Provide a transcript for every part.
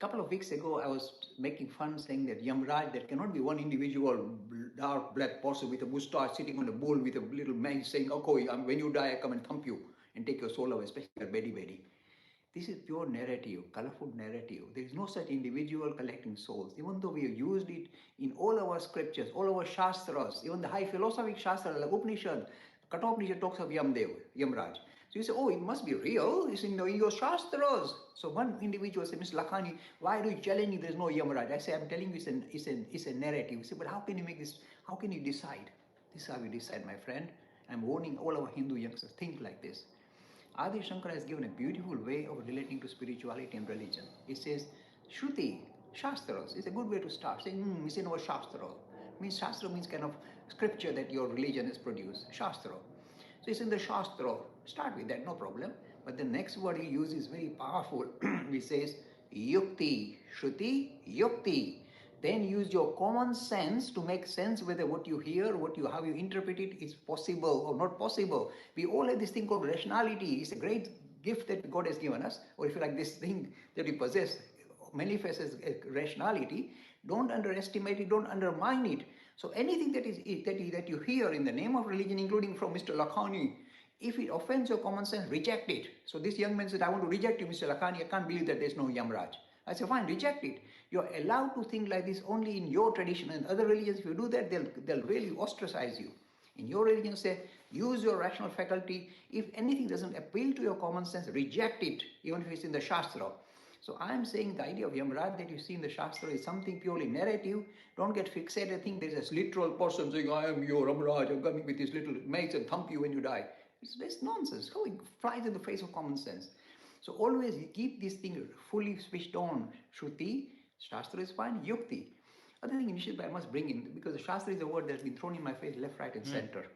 couple of weeks ago, I was making fun saying that Yamraj, there cannot be one individual dark black person with a mustache sitting on a bull with a little man saying, okay, when you die, I come and thump you and take your soul away, especially your Betty. This is pure narrative, colorful narrative. There is no such individual collecting souls. Even though we have used it in all our scriptures, all our shastras, even the high philosophic shastra like Upanishad, Kathopanishad talks of Yamdev, Yamraj. So you say, oh, it must be real. It's in your shastras. So one individual said, Mr. Lakhani, why do you challenge me there's no Yamraj? I say, I'm telling you it's a narrative. You say, but how can you make this, how can you decide? This is how we decide, my friend. I'm warning all our Hindu youngsters, think like this. Adi Shankara has given a beautiful way of relating to spirituality and religion. He says, Shruti, Shastras, is a good way to start. Saying, it's in our Shastra. Means Shastra means kind of scripture that your religion has produced. Shastra. So it's in the Shastra. Start with that, no problem. But the next word he uses is very powerful. He says, Yukti, Shruti, Yukti. Then use your common sense to make sense whether what you hear, how you interpret it is possible or not possible. We all have this thing called rationality. It's a great gift that God has given us, or if you like, this thing that we possess manifests as rationality. Don't underestimate it, don't undermine it. So anything that you hear in the name of religion, including from Mr. Lakhani, if it offends your common sense, reject it. So this young man said, I want to reject you, Mr. Lakhani. I can't believe that there's no Yamraj. I say, fine, reject it. You're allowed to think like this only in your tradition. And other religions, if you do that, they'll really ostracize you. In your religion, say, use your rational faculty. If anything doesn't appeal to your common sense, reject it, even if it's in the Shastra. So I am saying the idea of Yamraj that you see in the Shastra is something purely narrative. Don't get fixated. Think there's this literal person saying, I am your Yamraj, I'm coming with this little mace and thump you when you die. It's nonsense. How it flies in the face of common sense. So always keep this thing fully switched on. Shruti, Shastra is fine, Yukti. Other thing initially I must bring in, because the Shastra is a word that's been thrown in my face left, right and center.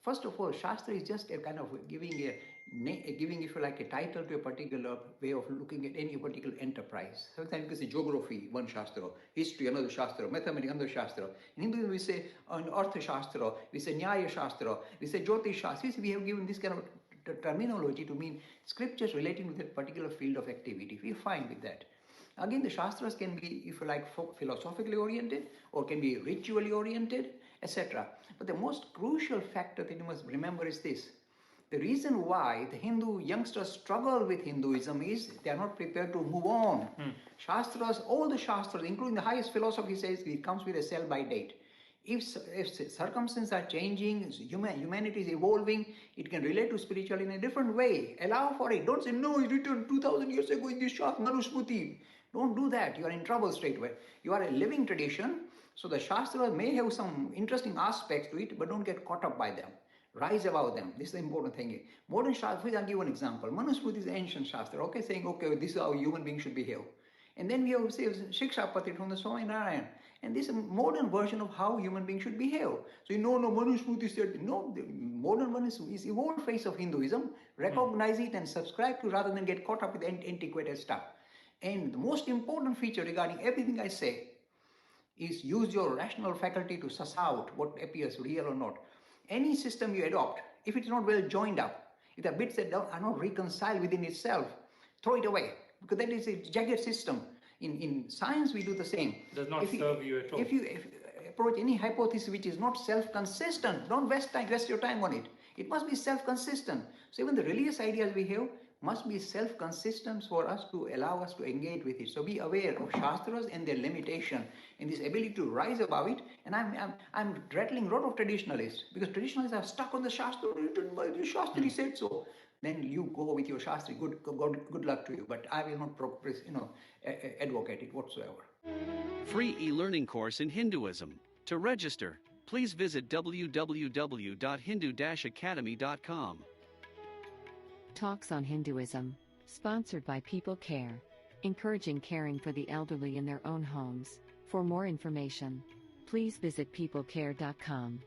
First of all, Shastra is just a kind of giving, if you like, a title to a particular way of looking at any particular enterprise. Sometimes you can say geography, one Shastra, history, another Shastra, mathematics, another Shastra. In Hinduism, we say Artha Shastra, we say Nyaya Shastra, we say Jyotish Shastra. We have given this kind of terminology to mean scriptures relating to that particular field of activity. We're fine with that. Again, the Shastras can be, if you like, philosophically oriented or can be ritually oriented, etc. But the most crucial factor that you must remember is this. The reason why the Hindu youngsters struggle with Hinduism is they are not prepared to move on. Shastras, all the Shastras, including the highest philosophy, says it comes with a sell-by date. If circumstances are changing, humanity is evolving, it can relate to spirituality in a different way. Allow for it. Don't say, no, it written 2000 years ago in this Shastra, Manusmriti. Don't do that. You are in trouble straight away. You are a living tradition, so the Shastra may have some interesting aspects to it, but don't get caught up by them. Rise above them. This is the important thing. Modern Shastra, I'll give you an example. Manusmriti is ancient Shastra, okay, saying, okay, this is how a human being should behave. And then we have, say, Shikshapatri from the Swami Narayan. And this is a modern version of how human beings should behave. So, no, Manusmriti said, no, the modern one is evolved face of Hinduism. Recognize it and subscribe to rather than get caught up with antiquated stuff. And the most important feature regarding everything I say is use your rational faculty to suss out what appears real or not. Any system you adopt, if it's not well joined up, if the bits that are not reconciled within itself, throw it away, because that is a jagged system. In science, we do the same. Does not serve you at all. If you approach any hypothesis which is not self-consistent, don't waste your time on it. It must be self-consistent. So even the religious ideas we have must be self-consistent for us to allow us to engage with it. So be aware of Shastras and their limitation and this ability to rise above it. And I'm rattling a lot of traditionalists, because traditionalists are stuck on the Shastra. The Shastri said so. Then you go with your Shastri. Good luck to you. But I will not advocate it whatsoever. Free e-learning course in Hinduism. To register, please visit www.hindu-academy.com. Talks on Hinduism, sponsored by People Care, encouraging caring for the elderly in their own homes. For more information, please visit peoplecare.com.